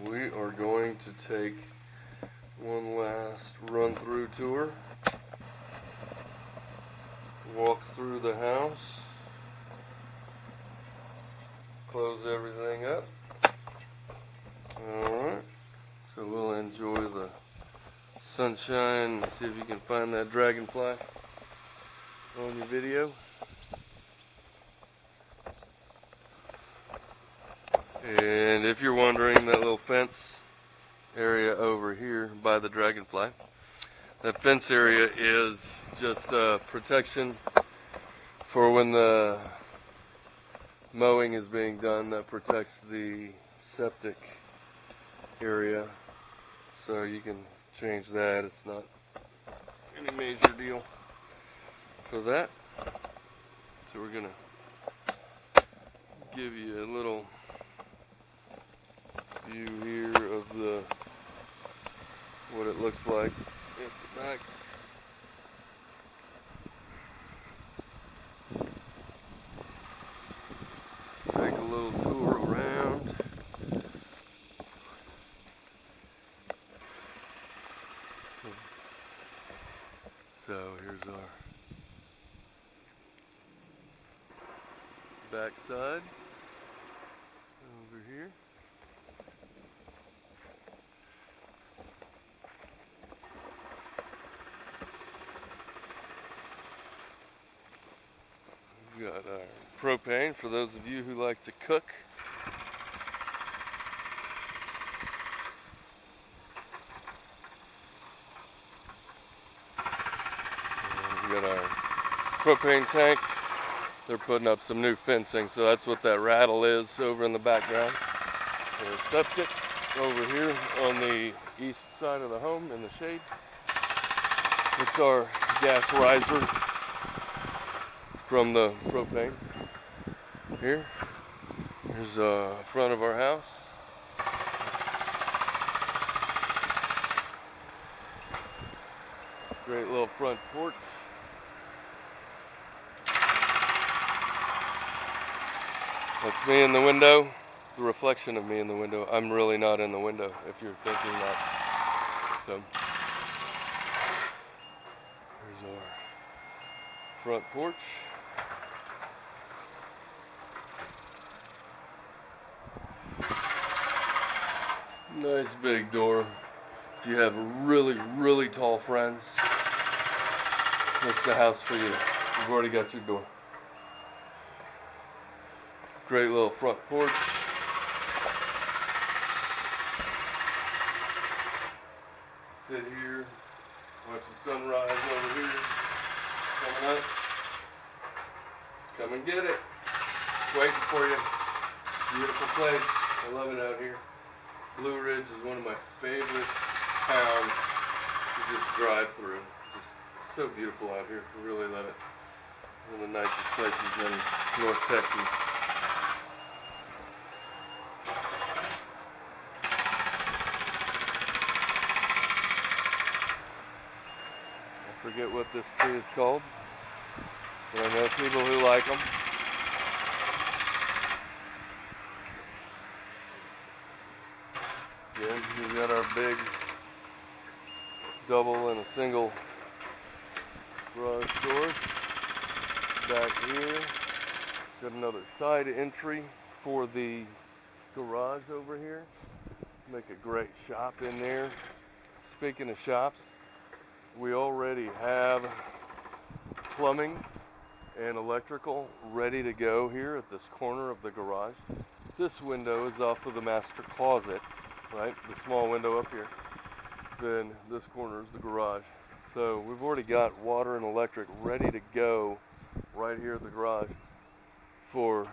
we are going to take one last run-through tour, walk through the house, close everything up. Alright, so we'll enjoy the sunshine and see if you can find that dragonfly on your video. And if you're wondering, that little fence area over here by the dragonfly, that fence area is just protection for when the mowing is being done. That protects the septic area, so you can change that. It's not any major deal for that. So we're gonna give you a little view here of what it looks like at the back. Take a little tour around. So here's our back side over here. We've got our propane for those of you who like to cook. We've got our propane tank. They're putting up some new fencing, so that's what that rattle is over in the background. There's septic over here on the east side of the home in the shade. It's our gas riser from the propane. Here, here's the front of our house. Great little front porch. That's me in the window, the reflection of me in the window. I'm really not in the window, if you're thinking that. So, here's our front porch. Nice big door. If you have really, really tall friends, that's the house for you. You've already got your door. Great little front porch. Sit here, watch the sunrise over here. Coming up. Come and get it. It's waiting for you. Beautiful place. I love it out here. Blue Ridge is one of my favorite towns to just drive through. It's just so beautiful out here. I really love it. One of the nicest places in North Texas. I forget what this tree is called, but I know people who like them. Again, we've got our big double and a single garage doors. Back here, got another side entry for the garage over here. Make a great shop in there. Speaking of shops, we already have plumbing and electrical ready to go here at this corner of the garage. This window is off of the master closet, right? The small window up here. Then this corner is the garage. So we've already got water and electric ready to go right here at the garage for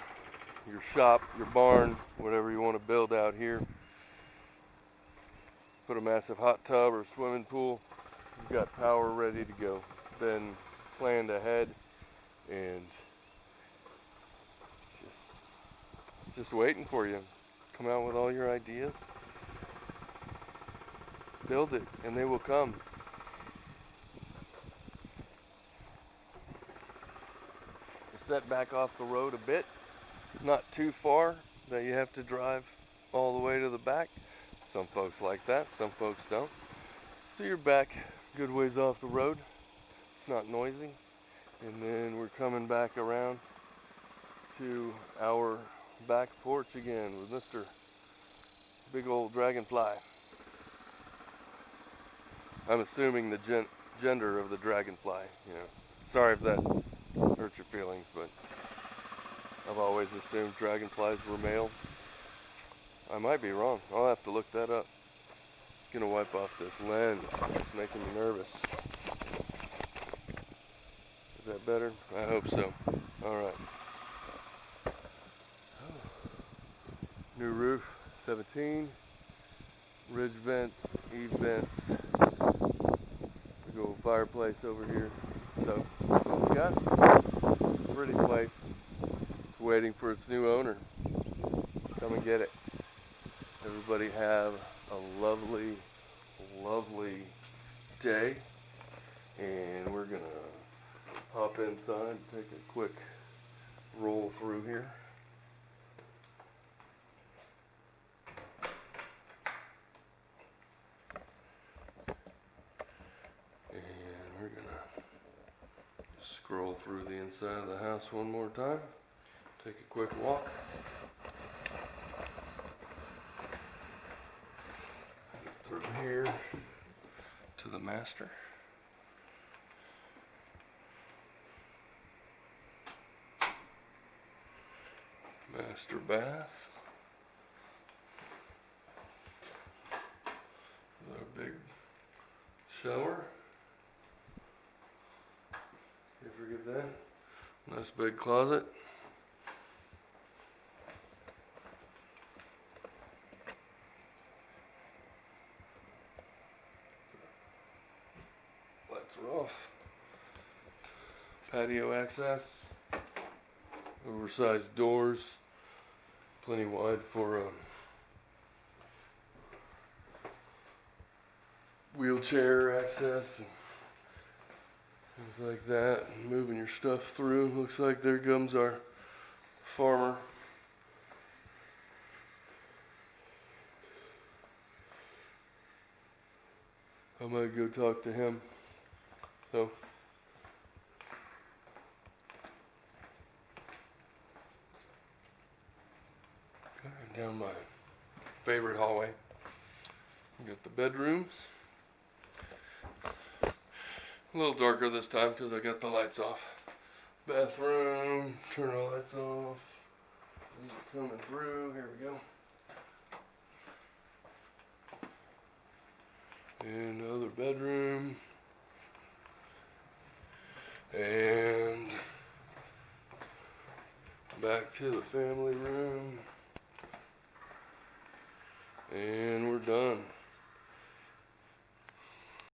your shop, your barn, whatever you want to build out here. Put a massive hot tub or swimming pool. You've got power ready to go. Been planned ahead, and it's just waiting for you. Come out with all your ideas. Build it, and they will come. We're set back off the road a bit. Not too far that you have to drive all the way to the back. Some folks like that, some folks don't. So you're back good ways off the road. It's not noisy. And then we're coming back around to our back porch again with Mr. Big Old Dragonfly. I'm assuming the gender of the dragonfly, you know. Sorry if that hurts your feelings, but I've always assumed dragonflies were male. I might be wrong. I'll have to look that up. Gonna wipe off this lens. It's making me nervous. Is that better? I hope so. Alright. New roof, 17. Ridge vents, eave vents. Big old fireplace over here. So, that's what we got. Pretty place. It's waiting for its new owner. Come and get it. Everybody have a lovely, lovely day. And we're gonna hop inside, take a quick roll through here. And we're gonna scroll through the inside of the house one more time. Take a quick walk. Through here to the master. Master bath. Our big shower. Can't forget that. Nice big closet. Lights are off. Patio access. Oversized doors. Plenty wide for wheelchair access and things like that. And moving your stuff through. Looks like there comes our farmer. I might go talk to him. So down my favorite hallway. We got the bedrooms. A little darker this time because I got the lights off. Bathroom, turn all lights off. These are coming through. Here we go. And another bedroom. And back to the family room. And we're done.